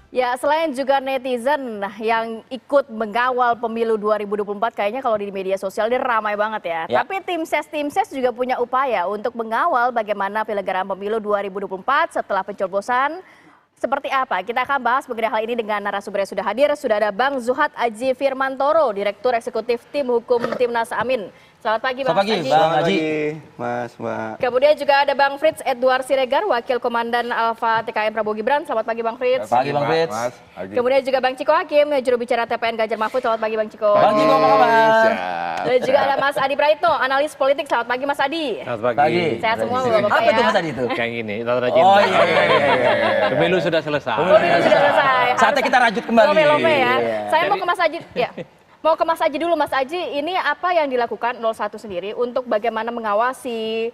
Ya, selain juga netizen yang ikut mengawal pemilu 2024, kayaknya kalau di media sosial ini ramai banget ya. Tapi tim ses juga punya upaya untuk mengawal bagaimana penyelenggaraan pemilu 2024 setelah pencoblosan. Seperti apa? Kita akan bahas mengenai hal ini dengan narasumber yang sudah hadir. Sudah ada Bang Zuhad Aji Firmantoro, Direktur Eksekutif Tim Hukum Timnas Amin. Selamat pagi Bang Aji. Selamat pagi Mas, Mbak. Kemudian juga ada Bang Frits Edward Siregar, Wakil Komandan Alfa TKM Prabowo Gibran. Selamat pagi Bang Frits. Selamat pagi Bang Frits. Kemudian juga Bang Ciko Hakim, juru bicara TPN Ganjar Mahfud. Selamat pagi Bang Ciko. Bang Ciko, apa kabar? Dan juga ada Mas Adi Praitno, analis politik. Selamat pagi Mas Adi. Selamat pagi. Sehat semua Bapak-bapak Apa ya. itu Mas Adi itu? Kayak gini, rajin. Oh iya. Pemilu sudah selesai. Pemilu sudah selesai. Saatnya kita rajut kembali. Lombe-lombe ya. Iya. Saya mau ke Mas Aji. Ya. Mau ke Mas Aji dulu, Mas Aji, ini apa yang dilakukan 01 sendiri untuk bagaimana mengawasi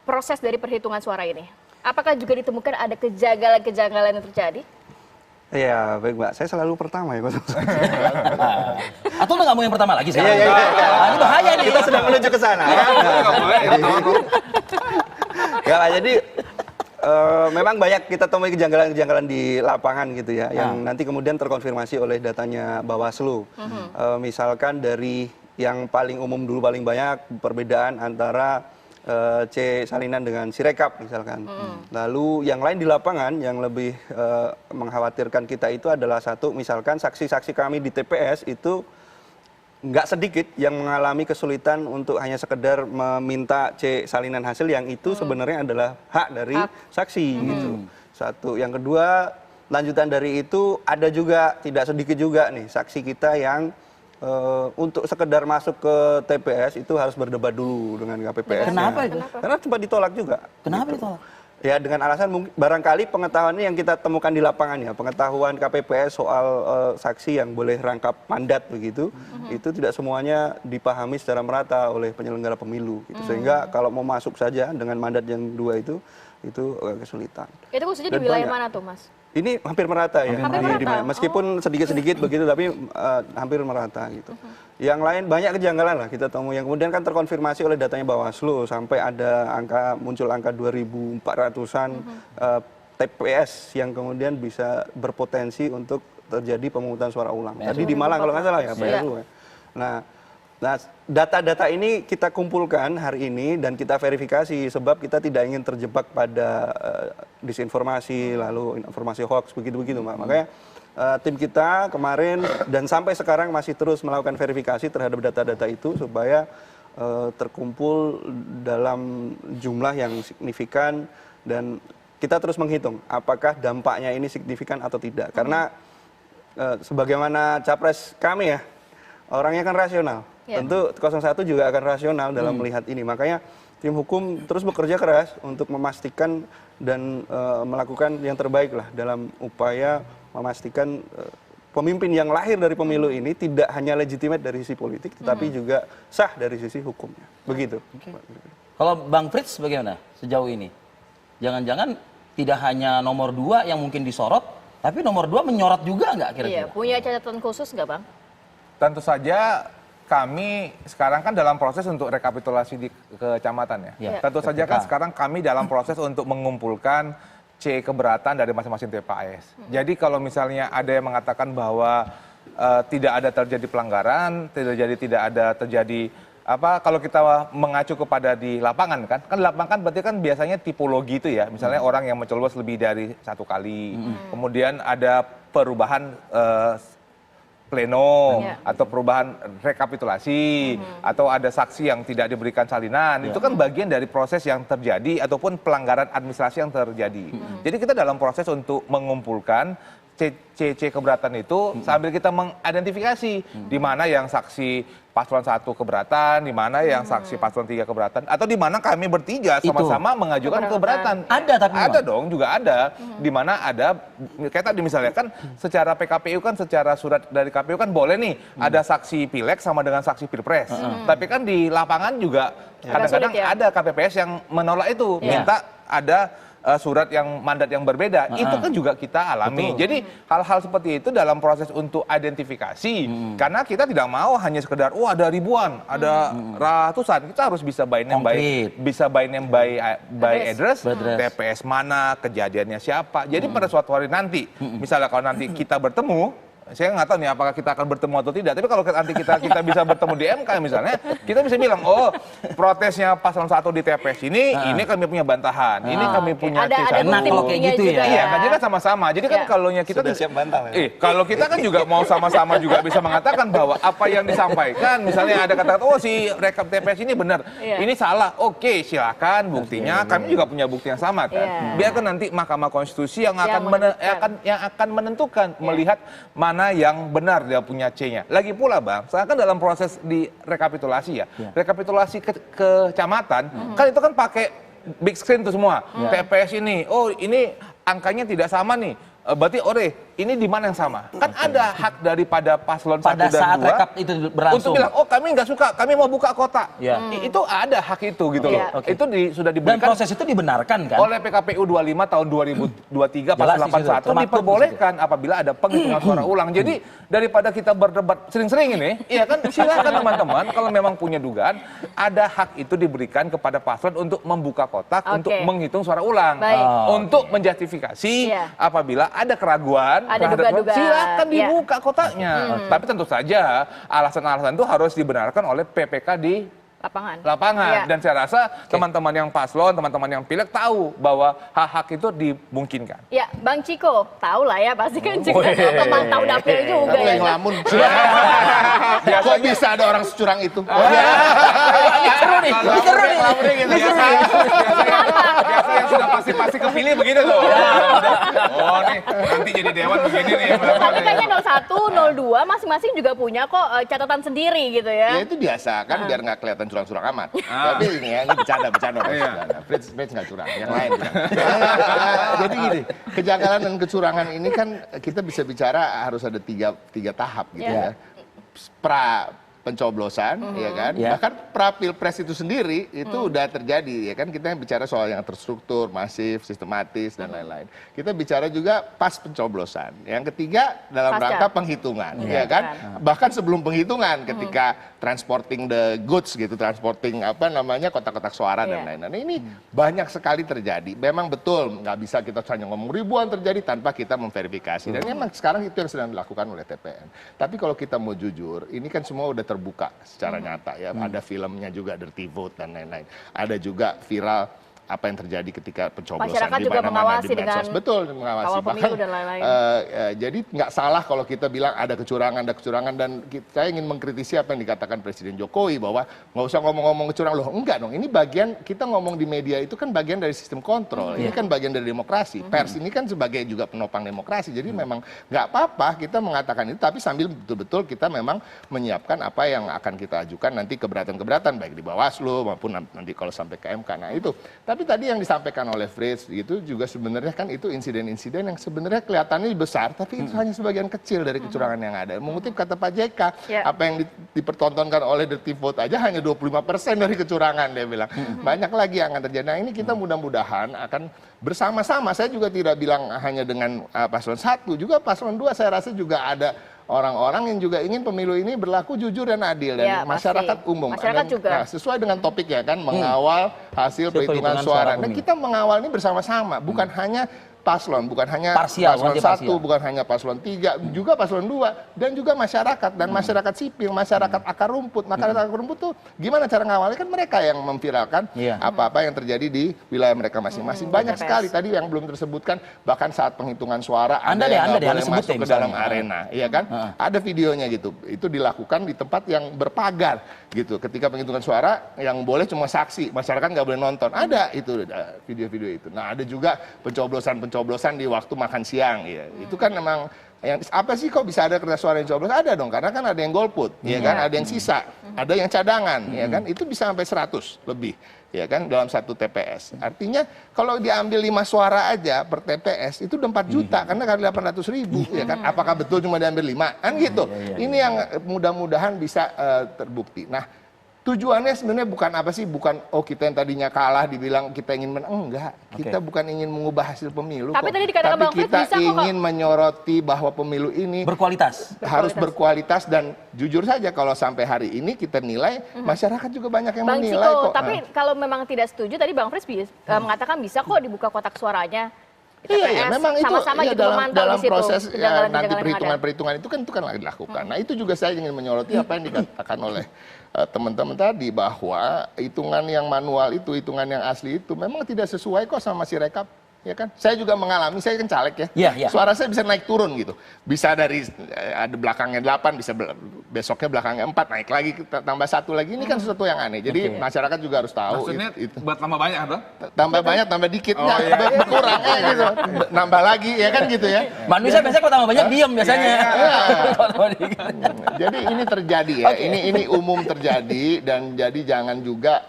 proses dari perhitungan suara ini? Apakah juga ditemukan ada kejanggalan-kejanggalan yang terjadi? Iya, baik Mbak. Saya selalu pertama ya. Atau nggak mau yang pertama lagi sekarang? Iya. Ini bahaya nih. Kita sedang menuju ke sana. Jadi memang banyak kita temui kejanggalan-kejanggalan di lapangan gitu ya, yang nanti kemudian terkonfirmasi oleh datanya Bawaslu. Misalkan dari yang paling umum dulu paling banyak perbedaan antara C salinan dengan Sirekap misalkan. Lalu yang lain di lapangan yang lebih mengkhawatirkan kita itu adalah satu, misalkan saksi-saksi kami di TPS itu nggak sedikit yang mengalami kesulitan untuk hanya sekedar meminta C salinan hasil yang itu sebenarnya adalah hak dari saksi gitu. Satu. Yang kedua, lanjutan dari itu ada juga tidak sedikit juga nih saksi kita yang untuk sekedar masuk ke TPS itu harus berdebat dulu dengan KPPS. Kenapa itu? Karena cepat ditolak juga. Kenapa gitu. ditolak? Ya dengan alasan mungkin barangkali pengetahuannya yang kita temukan di lapangan ya, pengetahuan KPPS soal saksi yang boleh rangkap mandat begitu, itu tidak semuanya dipahami secara merata oleh penyelenggara pemilu gitu. Sehingga kalau mau masuk saja dengan mandat yang dua itu kesulitan. Itu khususnya di wilayah mana tuh Mas? Ini hampir merata ya, Hampir merata. meskipun sedikit-sedikit begitu, tapi hampir merata gitu. Yang lain banyak kejanggalan lah kita temui, yang kemudian kan terkonfirmasi oleh datanya Bawaslu sampai ada muncul angka 2.400-an TPS yang kemudian bisa berpotensi untuk terjadi pemungutan suara ulang. Tadi di Malang kalau nggak salah ya, PSU. Nah, data-data ini kita kumpulkan hari ini dan kita verifikasi sebab kita tidak ingin terjebak pada disinformasi lalu informasi hoax begitu-begitu, Mbak. Makanya tim kita kemarin dan sampai sekarang masih terus melakukan verifikasi terhadap data-data itu supaya terkumpul dalam jumlah yang signifikan dan kita terus menghitung apakah dampaknya ini signifikan atau tidak. Karena sebagaimana capres kami ya, orangnya kan rasional. Tentu 01 juga akan rasional dalam melihat ini. Makanya tim hukum terus bekerja keras untuk memastikan dan melakukan yang terbaik lah dalam upaya memastikan pemimpin yang lahir dari pemilu ini tidak hanya legitimate dari sisi politik, tetapi juga sah dari sisi hukumnya. Begitu. Kalau Bang Frits bagaimana sejauh ini? Jangan-jangan tidak hanya nomor 2 yang mungkin disorot, tapi nomor 2 menyorot juga nggak kira-kira? Iya, punya catatan khusus nggak Bang? Tentu saja kami sekarang kan dalam proses untuk rekapitulasi di kecamatan ya. Tentu saja kan sekarang kami dalam proses untuk mengumpulkan C keberatan dari masing-masing TPS. Jadi kalau misalnya ada yang mengatakan bahwa tidak ada terjadi pelanggaran, tidak ada terjadi apa, kalau kita mengacu kepada di lapangan kan lapangan berarti kan biasanya tipologi itu ya, misalnya orang yang mencoblos lebih dari 1 kali, kemudian ada perubahan pleno atau perubahan rekapitulasi atau ada saksi yang tidak diberikan salinan, itu kan bagian dari proses yang terjadi ataupun pelanggaran administrasi yang terjadi. Jadi kita dalam proses untuk mengumpulkan C keberatan itu sambil kita mengidentifikasi di mana yang saksi paslon 1 keberatan, di mana yang saksi paslon 3 keberatan, atau di mana kami bertiga sama-sama mengajukan keberatan. Ada dong, juga ada. Di mana ada, kayak tadi misalnya kan secara PKPU kan, secara surat dari KPU kan boleh nih ada saksi pileg sama dengan saksi pilpres. Tapi kan di lapangan juga kadang-kadang ada KPPS yang menolak itu, minta ada surat yang mandat yang berbeda, itu kan juga kita alami. Betul. Jadi hal-hal seperti itu dalam proses untuk identifikasi, karena kita tidak mau hanya sekedar, oh ada ribuan, ada ratusan, kita harus bisa by name by address, TPS mana, kejadiannya siapa. Jadi pada suatu hari nanti, misalnya kalau nanti kita bertemu, saya nggak tahu nih apakah kita akan bertemu atau tidak. Tapi kalau nanti kita bisa bertemu di MK misalnya, kita bisa bilang, oh protesnya paslon 1 di TPS ini kami punya bantahan, ini kami punya ada Enak kalau kayak gitu ya. Iya kan, jadi kan sama-sama. Jadi kan kalau kita Sudah siap bantah. kalau kita kan juga mau sama-sama juga bisa mengatakan bahwa apa yang disampaikan, misalnya ada kata-kata, oh si rekap TPS ini benar, ini salah. Oke, silakan buktinya. Kami juga punya bukti yang sama kan. Biarkan nanti Mahkamah Konstitusi yang akan menentukan, melihat mana yang benar dia punya C-nya. Lagi pula Bang, saya kan dalam proses di rekapitulasi ya. Rekapitulasi kecamatan, kan itu kan pakai big screen tuh semua. TPS ini, oh ini angkanya tidak sama nih. Berarti ini di mana yang sama? Kan ada hak daripada paslon 1 dan 2 pada saat rekap itu berlangsung untuk bilang, oh kami nggak suka, kami mau buka kotak. Ya. Itu ada hak itu gitu loh. Oke. Itu sudah dan diberikan proses itu dibenarkan kan? oleh PKPU 25 tahun 2023 pasal Jelas di situ, 81 termaktub diperbolehkan apabila ada penghitungan suara ulang. Jadi daripada kita berdebat sering-sering ini, ya kan silakan teman-teman kalau memang punya dugaan, ada hak itu diberikan kepada paslon untuk membuka kotak untuk menghitung suara ulang. Untuk menjustifikasi apabila ada keraguan, ada dugaan-dugaan, silakan dibuka kotaknya. Tapi tentu saja alasan-alasan itu harus dibenarkan oleh PPK di lapangan. Dan saya rasa teman-teman yang paslon, teman-teman yang pilek tahu bahwa hak-hak itu dimungkinkan. Ya, Bang Ciko, tahu lah ya pasti kan Ciko pemantau dapil juga Aku ya. yang ngelamun. Kok bisa ada orang securang itu? Ini seru nih. Biasa yang sudah pasti kepilih begitu tuh. Oh nih, nanti jadi dewan begini nih. Tapi kayaknya 01, 02 masing-masing juga punya kok catatan sendiri gitu Ya ya. itu biasa kan biar nggak kelihatan curang-curang amat. Tapi ini ya, ini bercanda. Fritz nggak curang, yang lain. Jadi gini, kejanggalan dan kecurangan ini kan kita bisa bicara harus ada tiga tahap gitu ya. Pra pencoblosan, ya kan? Bahkan pra pilpres itu sendiri itu udah terjadi, ya kan? Kita bicara soal yang terstruktur, masif, sistematis dan lain-lain. Kita bicara juga pas pencoblosan. Yang ketiga dalam rangka penghitungan, ya kan? Bahkan sebelum penghitungan, ketika transporting the goods gitu, transporting kotak-kotak suara dan lain-lain. Nah, ini banyak sekali terjadi. Memang betul nggak bisa kita hanya ngomong ribuan terjadi tanpa kita memverifikasi. Dan memang sekarang itu yang sedang dilakukan oleh TPN. Tapi kalau kita mau jujur, ini kan semua udah terbuka secara nyata ya. Ada filmnya juga, Dirty Vote dan lain-lain. Ada juga viral apa yang terjadi ketika pencoblosan masyarakat di juga mana-mana mengawasi di medsos. dengan Betul, mengawasi. kawal pemilu dan lain-lain. Jadi nggak salah kalau kita bilang ada kecurangan dan saya ingin mengkritisi apa yang dikatakan Presiden Jokowi bahwa nggak usah ngomong-ngomong kecurangan. Loh, enggak dong. Ini bagian kita ngomong di media itu kan bagian dari sistem kontrol. Ini kan bagian dari demokrasi. Pers ini kan sebagai juga penopang demokrasi. Jadi memang nggak apa-apa kita mengatakan itu, tapi sambil betul-betul kita memang menyiapkan apa yang akan kita ajukan nanti keberatan-keberatan baik di Bawaslu maupun nanti kalau sampai ke MK. Nah itu. Tapi tadi yang disampaikan oleh Fritz itu juga sebenarnya kan itu insiden-insiden yang sebenarnya kelihatannya besar, tapi itu hanya sebagian kecil dari kecurangan yang ada. Mengutip kata Pak JK, apa yang dipertontonkan oleh Dirty Vote aja hanya 25% dari kecurangan, dia bilang. Banyak lagi yang akan terjadi. Nah ini kita mudah-mudahan akan bersama-sama. Saya juga tidak bilang hanya dengan paslon 1, juga paslon 2 saya rasa juga ada orang-orang yang juga ingin pemilu ini berlaku jujur dan adil dan masyarakat umum. Masyarakat juga. Nah, sesuai dengan topik ya kan, mengawal hasil perhitungan suara. Dan kita mengawal ini bersama-sama, bukan hanya paslon, bukan hanya paslon 1, bukan hanya paslon 3, juga paslon 2, dan juga masyarakat, dan masyarakat sipil, masyarakat akar rumput. Masyarakat akar rumput tuh gimana cara ngawalnya? Kan mereka yang memviralkan apa-apa yang terjadi di wilayah mereka masing-masing. Banyak sekali tadi yang belum tersebutkan, bahkan saat penghitungan suara ada yang nggak boleh masuk ke dalam arena, ya kan? Ada videonya gitu. Itu dilakukan di tempat yang berpagar gitu. Ketika penghitungan suara yang boleh cuma saksi, masyarakat nggak boleh nonton. Ada itu video-video itu. Nah, ada juga pencoblosan di waktu makan siang, ya. Itu kan memang yang apa sih kok bisa ada kertas suara yang coblos? Ada dong, karena kan ada yang golput, ya kan, ada yang sisa, ada yang cadangan, ya kan, itu bisa sampai 100 lebih, ya kan, dalam satu TPS. Artinya kalau diambil 5 suara aja per TPS itu udah 4 juta, karena kali 800.000, ya kan. Apakah betul cuma diambil 5? Kan gitu. Ini yang mudah-mudahan bisa terbukti. Nah, tujuannya sebenarnya bukan apa sih, bukan kita yang tadinya kalah dibilang kita ingin menang, enggak. Kita bukan ingin mengubah hasil pemilu. Tapi tadi dikatakan Bang Frits kita bisa kok, ingin menyoroti bahwa pemilu ini harus berkualitas dan jujur saja kalau sampai hari ini kita nilai masyarakat juga banyak yang Bang menilai Ciko, kok. tapi kalau memang tidak setuju tadi Bang Frits mengatakan bisa kok dibuka kotak suaranya. Iya, memang itu sama-sama ya, gitu dalam di situ, proses kejanggalan-kejanggalan nanti yang ada. perhitungan itu kan lagi dilakukan. Nah itu juga saya ingin menyoroti apa yang dikatakan oleh teman-teman tadi bahwa hitungan yang manual itu, hitungan yang asli itu memang tidak sesuai kok sama Sirekap. Ya kan? Saya juga mengalami, saya kan caleg ya. Iya. Suara saya bisa naik turun gitu. Bisa dari ada belakangnya 8, bisa besoknya belakangnya 4, naik lagi, tambah 1 lagi. Ini kan sesuatu yang aneh. Jadi masyarakat juga harus tahu. Maksudnya buat tambah banyak atau? Tambah banyak, tambah dikit. Berkurang gitu. Nambah lagi, ya kan gitu ya. Manusia biasanya kalau tambah banyak diem biasanya. Jadi ini terjadi ya. Ini umum terjadi dan jadi jangan juga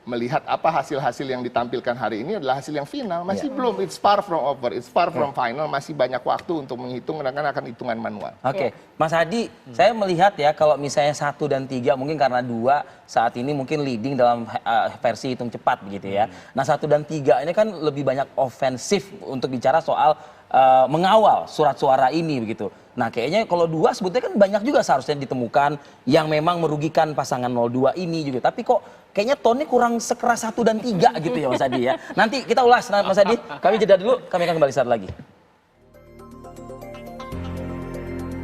melihat apa hasil-hasil yang ditampilkan hari ini adalah hasil yang final, masih belum, it's far from over, it's far from final, masih banyak waktu untuk menghitung, karena akan hitungan manual. Oke, Mas Hadi, saya melihat ya kalau misalnya 1 dan 3 mungkin karena 2 saat ini mungkin leading dalam versi hitung cepat begitu ya. Nah 1 dan 3 ini kan lebih banyak ofensif untuk bicara soal mengawal surat suara ini begitu. Nah kayaknya kalau 2 sebetulnya kan banyak juga seharusnya ditemukan yang memang merugikan pasangan 02 ini juga. Tapi kok kayaknya tone-nya kurang sekeras 1 dan 3 gitu ya Mas Hadi ya. Nanti kita ulas Mas Hadi, kami jeda dulu, kami akan kembali saat lagi.